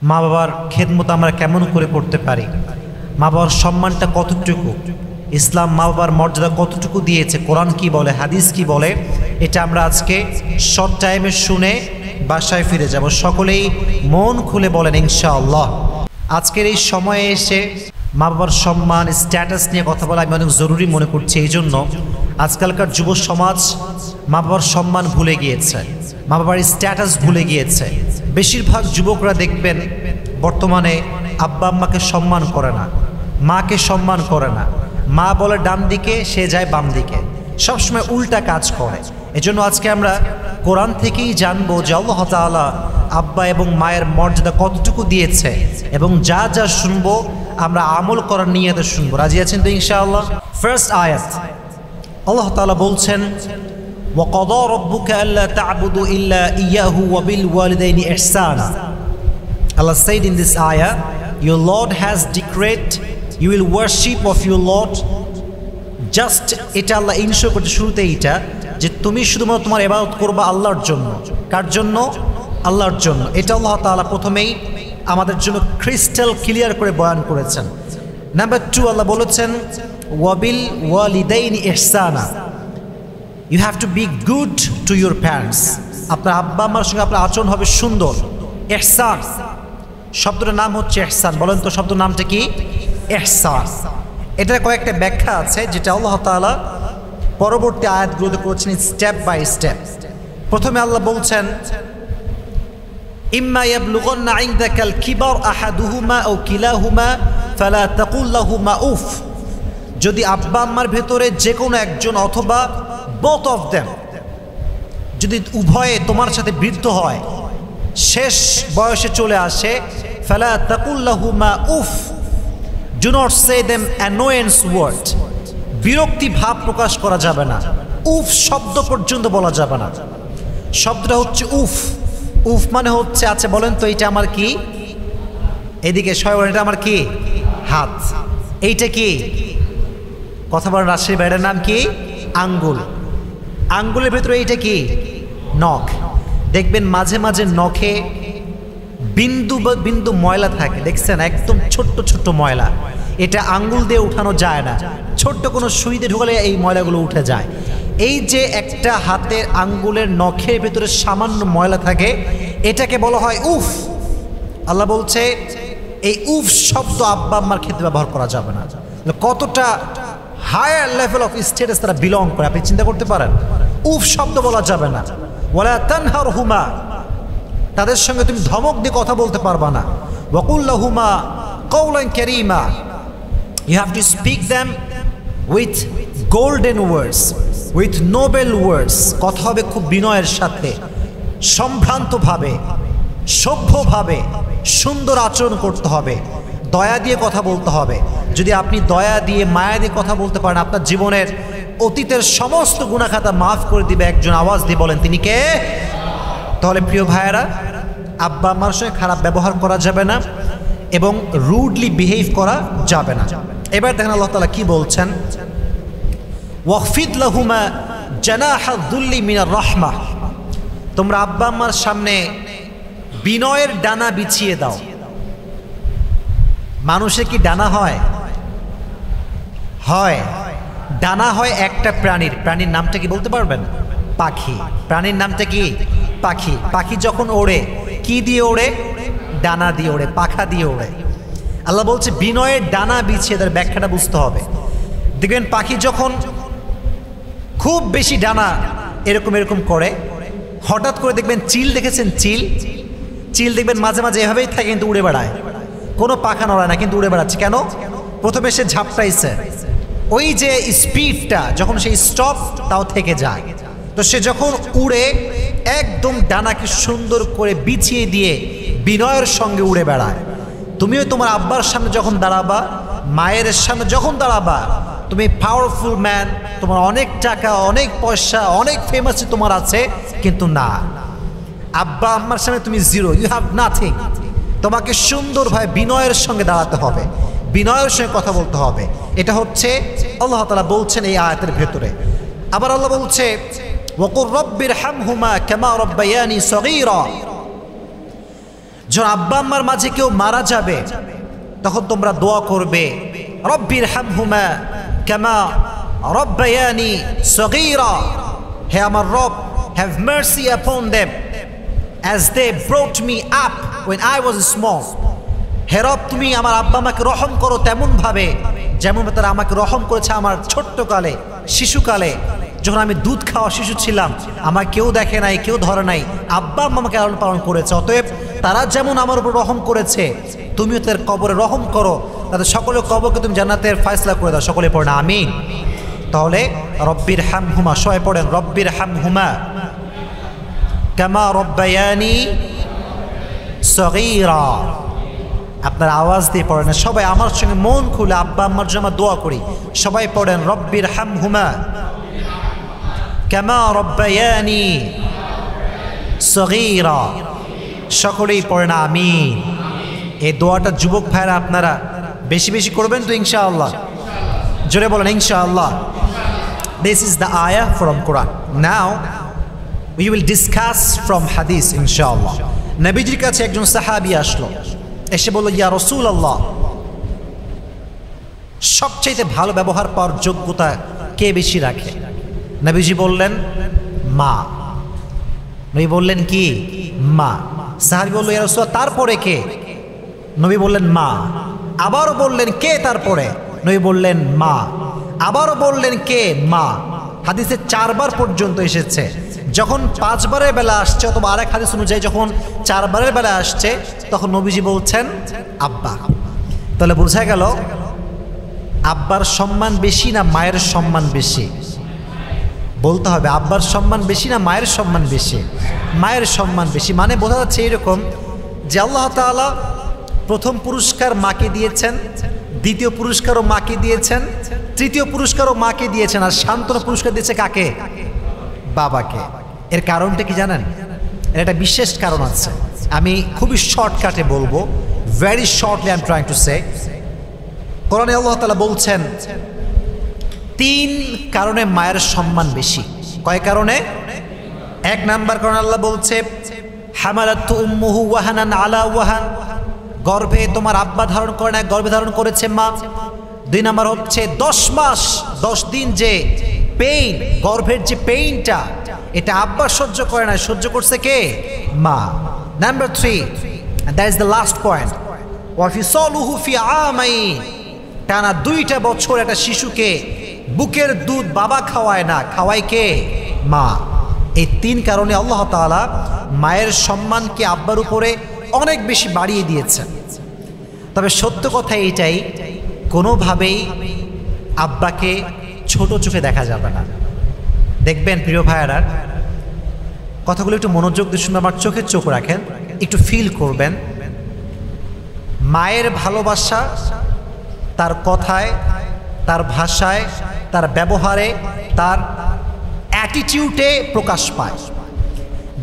মা বাবার খেদমত আমরা কেমন করে করতে পারি, মা বাবার সম্মানটা কতটুকু, ইসলাম মা বাবার মর্যাদা কতটুকু দিয়েছে, কোরআন কি বলে, হাদিস কি বলে, এটা আমরা আজকে শর্ট টাইমে শুনে বাসায় ফিরে যাব। সকলেই মন খুলে বলেন ইনশাআল্লাহ। আজকের এই সময়ে এসে মা বাবার সম্মান, স্ট্যাটাস নিয়ে কথা বলা আমি অনেক জরুরি মনে করছি। এই জন্য আজকালকার যুব সমাজ মা বাবার সম্মান ভুলে গিয়েছে, মা বাবার স্ট্যাটাস ভুলে গিয়েছে। বেশিরভাগ যুবকরা দেখবেন বর্তমানে আব্বা আম্মাকে সম্মান করে না, মাকে সম্মান করে না। মা বলে ডান দিকে, সে যায় বাম দিকে, সবসময় উল্টা কাজ করে। এজন্য আজকে আমরা কোরআন থেকেই জানবো যে আল্লাহ তাআলা আব্বা এবং মায়ের মর্যাদা কতটুকু দিয়েছে, এবং যা যা শুনবো আমরা আমল করার নিয়তে শুনবো। রাজি আছেন তো ইনশাআল্লাহ? ফার্স্ট আয়াত আল্লাহ তাআলা বলছেন, وَقَضَى رَبُّكَ أَلَّا تَعْبُدُوا إِلَّا إِيَّاهُ وَبِالْوَالِدَيْنِ إِحْسَانًا. Allah said in this ayah, your Lord has decreed you will worship of your Lord. Just এটা আল্লাহ ইনশোর করতে শুরুতে এইটা যে তুমি শুধুমাত্র তোমার ইবাদত করবা আল্লাহর জন্য। কার জন্য? আল্লাহর জন্য। এটা আল্লাহ তাআলা প্রথমেই আমাদের জন্য ক্রিস্টাল ক্লিয়ার করে বয়ান করেছেন। নাম্বার 2 আল্লাহ বলেছেন ওয়াবিল ওয়ালিদাইনি ইহসানা, you have to be good to your parents. আপনার আব্বা আম্মার সঙ্গে আপনার আচরণ হবে সুন্দর। ইহসান শব্দটার নাম হচ্ছে ইহসান। বলেন তো শব্দের নামটা কি? ইহসান। এটার কয়েকটা ব্যাখ্যা আছে যেটা আল্লাহ তাআলা পরবর্তী আয়াতগুলোতে করেছেন স্টেপ বাই স্টেপ। প্রথমে আল্লাহ বলছেন ইম্মা ইয়াবলুগান্না ইনদাকাল কিবার আহাদুহুমা আও কিলাহুমা ফালা তাকুল লাহুমা উফ। যদি আব্বা আম্মার ভেতরে যে কোনো একজন অথবা both of them যদি উভয়ে তোমার সাথে বৃদ্ধ হয়, শেষ বয়সে চলে আসে, ফালা তাকুল লাহুমা উফ, do not say them annoyance word, বিরক্তি ভাব প্রকাশ করা যাবে না, উফ শব্দ পর্যন্ত বলা যাবে না। শব্দটা হচ্ছে উফ। উফ মানে হচ্ছে, আচ্ছা বলেন তো এটা আমার কি? এদিকে সবাই, এটা আমার কি? হাত। এইটা কি? কথা বলেন, রাজশাহী বাইরের নাম কি? আঙ্গুল। আঙ্গুলের ভেতরে এইটা কি? নখ। দেখবেন মাঝে মাঝে নখে বিন্দু বা বিন্দু ময়লা থাকে, দেখছেন? একদম ছোট্ট ছোট্ট ময়লা। এটা আঙ্গুল দিয়ে উঠানো যায় না, ছোট্ট কোনো সুই দিয়ে ঢুকালে এই ময়লাগুলো উঠে যায়। এই যে একটা হাতের আঙ্গুলের নখের ভেতরে সামান্য ময়লা থাকে, এটাকে বলা হয় উফ। আল্লাহ বলছে এই উফ শব্দ আব্বা আম্মার ক্ষেত্রে ব্যবহার করা যাবে না। কতটা হায়ার লেভেল অফ স্ট্যাটাস তারা বিলং করে আপনি চিন্তা করতে পারেন। উফ শব্দ বলা যাবে না। ওয়ালা তানহারহুমা, তাদের সঙ্গে তুমি ধমক দিয়ে কথা বলতে পারবা না। ওয়াকুল লাহুমা কওলান কারীমা, you have to speak them with golden words, with noble words. কথা হবে খুব বিনয়ের সাথে, সম্ভ্রান্তভাবে, সভ্যভাবে, সুন্দর আচরণ করতে হবে, দয়া দিয়ে কথা বলতে হবে। যদি আপনি দয়া দিয়ে মায়া দিয়ে কথা বলতে পারেন, আপনার জীবনের অতীতের সমস্ত গুনাহখাতা মাফ করে দিবে একজন। আওয়াজ দিয়ে বলেন তিনি কে? তাহলে প্রিয় ভাইয়েরা, আব্বা আম্মার সঙ্গে খারাপ ব্যবহার করা যাবে না এবং রুডলি বিহেভ করা যাবে না। এবার দেখেন আল্লাহ তাআলা কি বলছেন, ওয়াখফিদ লাহুমা জানাহা যুল্লি মিনার রাহমাহ, তোমরা আব্বা আম্মার সামনে বিনয়ের ডানা বিছিয়ে দাও। মানুষের কি ডানা হয়? হয়। ডানা হয় একটা প্রাণীর। প্রাণীর নামটা কি বলতে পারবেন? পাখি। প্রাণীর নামটা কি? পাখি। পাখি যখন ওড়ে, কি দিয়ে ওড়ে? ডানা দিয়ে ওড়ে, পাখা দিয়ে ওড়ে। আল্লাহ বলছে বিনয়ের ডানা বিছিয়ে, তার ব্যাখ্যাটা বুঝতে হবে। দেখবেন পাখি যখন খুব বেশি ডানা এরকম এরকম করে, হঠাৎ করে দেখবেন চিল, দেখেছেন চিল? চিল দেখবেন মাঝে মাঝে এভাবেই থাকে কিন্তু উড়ে বেড়ায়, কোনো পাখা নড়ায় না কিন্তু উড়ে বেড়াচ্ছে। কেন? প্রথমে সে ঝাপটাইছে, ওই যে স্পিডটা যখন সেই স্টপ তাও থেকে যায়, তো সে যখন উড়ে একদম ডানাকে সুন্দর করে বিছিয়ে দিয়ে বিনয়ের সঙ্গে উড়ে বেড়ায়। তুমিও তোমার আব্বার সামনে যখন দাঁড়াবা, মায়ের সামনে যখন দাঁড়াবা, তুমি পাওয়ারফুল ম্যান, তোমার অনেক টাকা, অনেক পয়সা, অনেক ফেমাস তোমার আছে, কিন্তু না, আব্বা আম্মার সামনে তুমি জিরো, ইউ হ্যাভ নাথিং। তোমাকে সুন্দরভাবে বিনয়ের সঙ্গে দাঁড়াতে হবে, বিনয়ের সঙ্গে কথা বলতে হবে। এটা হচ্ছে আল্লাহ তাআলা বলছেন এই আয়াতের ভেতরে। আবার আল্লাহ বলছে ওয়াকুর রব্বিরহামহুমা কামা রাব্বায়ানি সগীরা, যখন আব্বা আম্মার মাঝে কেউ মারা যাবে তখন তোমরা দোয়া করবে, রব্বির হামহুমা কামা রব্বায়ানি সগীরা, হে আমার রব, have mercy upon them as they brought me up when I was small. হে রব, তুমি আমার আব্বা আমাকে রহম করো তেমন ভাবে যেমন তারা আমাকে রহম করেছে আমার ছোট্টকালে, শিশুকালে, যখন আমি দুধ খাওয়া শিশু ছিলাম, আমার কেউ দেখে নাই, কেউ ধরে নাই, আব্বা আম্মা আমাকে লালন পালন করেছে। অতএব তারা যেমন আমার উপর রহম করেছে, তুমিও তাদের কবরে রহম করো, তাদের সকলের কবরকে তুমি জান্নাতের ফয়সালা করে দাও। সকলে পড়ে না আমিন। তাহলে রব্বির হামহুমা, সবাই পড়েন রব্বির হামহুমা কামা রব্বায়ানি সগীরা। আপনার আওয়াজ দিয়ে পড়েন না, সবাই আমার সঙ্গে মন খুলে আব্বা আম্মার জন্য দোয়া করি। সবাই পড়েন রব্বির হামহুমা কামা রব্বায়ানি সগীরা। সকলেই পড়েন আমিন। এই দোয়াটা যুবক ভাইরা আপনারা বেশি বেশি করবেন তো ইনশাআল্লাহ। জোরে বলেন ইনশাআল্লাহ। This is the ayah from Quran. Now we will discuss from hadith ইনশাআল্লাহ। নবীজির কাছে একজন সাহাবী আসলো, এসে বলল, ইয়া রাসূলুল্লাহ, সবচেয়ে ভালো ব্যবহার পাওয়ার যোগ্যতা কে বেশি রাখে? নবীজি বললেন মা। নবী বললেন কি? মা। সাহাবী বলল, ইয়া রাসূলুল্লাহ, তারপরে কে? নবী বললেন মা। আবারও বললেন কে তারপরে? নবী বললেন মা। আবারও বললেন কে? মা। হাদিসে 4 বার পর্যন্ত এসেছে। যখন 5 বারের বেলা আসছে, অথবা আরেক হাদিস অনুযায়ী যখন 4 বারের বেলা আসছে, তখন নবীজি বলছেন আব্বা। তাহলে বোঝা গেল আব্বার সম্মান বেশি না মায়ের সম্মান বেশি? বলতে হবে আব্বার সম্মান বেশি না মায়ের সম্মান বেশি? মায়ের সম্মান বেশি। মানে বোঝা যাচ্ছে এরকম যে আল্লাহ তাআলা প্রথম পুরস্কার মাকে দিয়েছেন, দ্বিতীয় পুরস্কারও মাকে দিয়েছেন, তৃতীয় পুরস্কারও মাকে দিয়েছেন, আর সান্ত্বনা পুরস্কার দিয়েছে কাকে? বাবাকে। এর কারণটা কি জানেন? এর একটা বিশেষ কারণ আছে, আমি খুবই শর্টকাটে বলবো, very shortly I am trying to say. কোরআনে আল্লাহ তাআলা বলছেন 3 কারণে মায়ের সম্মান বেশি। কয় কারণে? 1 নাম্বার কারণ আল্লাহ বলছে হামালাতু উম্মুহু ওয়াহানান আলা ওয়াহান, গর্ভে তোমার আব্বা ধারণ করে না, গর্ভে ধারণ করেছে মা। 2 নাম্বার হচ্ছে 10 মাস 10 দিন যে পেইন, গর্ভের যে পেইনটা, এটা আব্বা সহ্য করে না, সহ্য করছে কে? মা। Number 3, and that is the last point, ওয়া ফিসালুহু ফি আমাইন, টানা 2টা বছর একটা শিশুকে বুকের দুধ বাবা খাওয়ায় না, খাওয়ায় কে? মা। এই 3 কারণে আল্লাহ তাআলা মায়ের সম্মানকে আব্বার উপরে অনেক বেশি বাড়িয়ে দিয়েছেন। তবে সত্য কথা এইটাই, কোনোভাবেই আব্বাকে ছোট চোখে দেখা যাবে না। দেখবেন প্রিয় ভাইয়েরা, কথাগুলো একটু মনোযোগ দিয়ে শুনে আমার চোখে চোখ রাখেন, একটু ফিল করবেন। মায়ের ভালোবাসা তার কথায়, তার ভাষায়, তার ব্যবহারে, তার অ্যাটিটিউডে প্রকাশ পায়।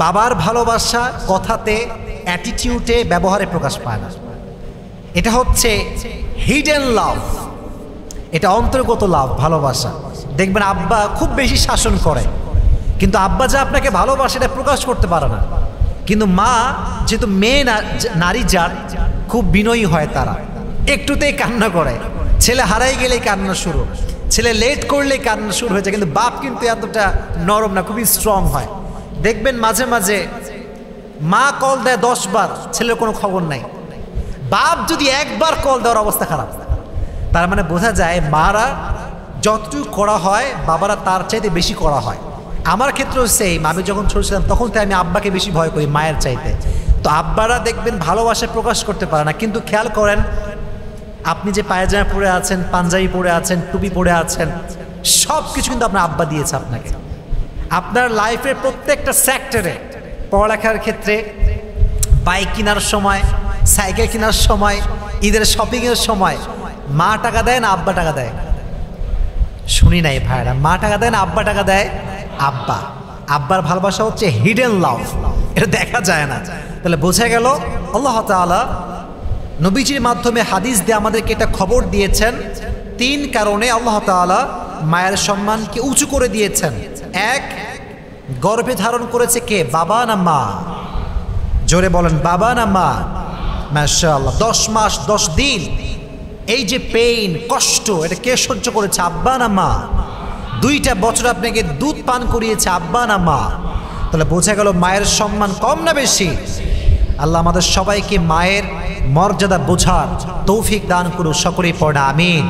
বাবার ভালোবাসা কথাতে, অ্যাটিটিউডে, ব্যবহারে প্রকাশ পায় না। এটা হচ্ছে হিডেন লাভ, এটা অন্তর্গত লাভ, ভালোবাসা। দেখবেন আব্বা খুব বেশি শাসন করে, কিন্তু আব্বা যা আপনাকে ভালোবাসে এটা প্রকাশ করতে পারে না। কিন্তু মা যেহেতু মেয়ে নারী জাত, খুব বিনয়ী হয়, তারা একটুতেই কান্না করে, ছেলে হারাই গেলেই কান্না শুরু, ছেলে লেট করলেই কান্না শুরু হয়ে যায়। কিন্তু বাপ কিন্তু এতটা নরম না, খুবই স্ট্রং হয়। দেখবেন মাঝে মাঝে মা কল দেয় 10 বার, ছেলের কোনো খবর নাই। বাপ যদি 1 বার কল দেওয়ার অবস্থা খারাপ। তার মানে বোঝা যায় মারা যতটুকু করা হয় বাবারা তার চাইতে বেশি করা হয়। আমার ক্ষেত্রেও সেই, আমি যখন ছোট ছিলাম তখন তো আমি আব্বাকে বেশি ভয় করি মায়ের চাইতে। তো আব্বারা দেখবেন ভালোবাসা প্রকাশ করতে পারে না, কিন্তু খেয়াল করেন আপনি যে পায়জামা পরে আছেন, পাঞ্জাবি পরে আছেন, টুপি পরে আছেন, সব কিছু কিন্তু আপনার আব্বা দিয়েছে আপনাকে। আপনার লাইফের প্রত্যেকটা সেক্টরে, পড়ালেখার ক্ষেত্রে, বাইক কেনার সময়, সাইকেল কেনার সময়, ঈদের শপিংয়ের সময়, মা টাকা দেয় না আব্বা টাকা দেয়? শুনি নাই ভাইরা, মা টাকা দেয় না আব্বা টাকা দেয়? আব্বা। আব্বার ভালোবাসা হচ্ছে হিডেন লাভ, এটা দেখা যায় না। তাহলে বোঝা গেল আল্লাহ তাআলা নবীজির মাধ্যমে হাদিস দিয়ে আমাদেরকে এটা খবর দিয়েছেন 3 কারণে আল্লাহ তাআলা মায়ের সম্মানকে উঁচু করে দিয়েছেন। 1, গর্ভে ধারণ করেছে কে? বাবা না মা? জোরে বলেন বাবা না মা? মাশাআল্লাহ। 10 মাস 10 দিন এই যে পেইন কষ্ট, এটা কে সহ্য করেছে, আব্বা না মা? 2টা বছর আপনাকে দুধ পান করিয়েছে, আব্বা না মা? তাহলে বোঝা গেল মায়ের সম্মান কম না বেশি? আল্লাহ আমাদের সবাইকে মায়ের মর্যাদা বোঝার তৌফিক দান করুন, সকলেই পড়া আমিন।